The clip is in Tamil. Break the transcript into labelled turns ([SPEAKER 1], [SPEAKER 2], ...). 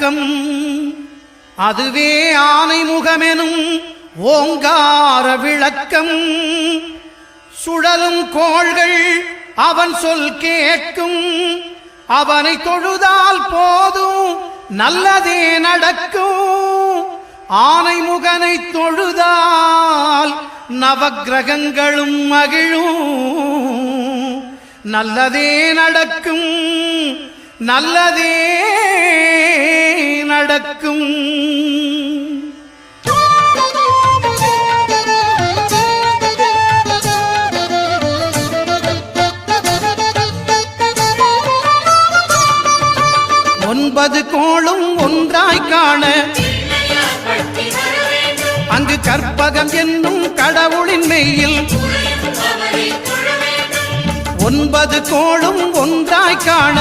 [SPEAKER 1] அடக்கம். அதுவே ஆனைமுகமெனும் ஓங்கார விளக்கம். சுழலும் கோள்கள் அவன் சொல் கேட்கும். அவனை தொழுதால் போதும் நல்லதே நடக்கும். ஆனைமுகனை தொழுதால் நவக்கிரகங்களும் மகிழும். நல்லதே நடக்கும், நல்லதே நடக்கும். ஒன்பது கோளும் ஒன்றாய் காண அங்கு கற்பகம் என்னும் கடவுளின் மெய்யில். ஒன்பது கோளும் ஒன்றாய் காண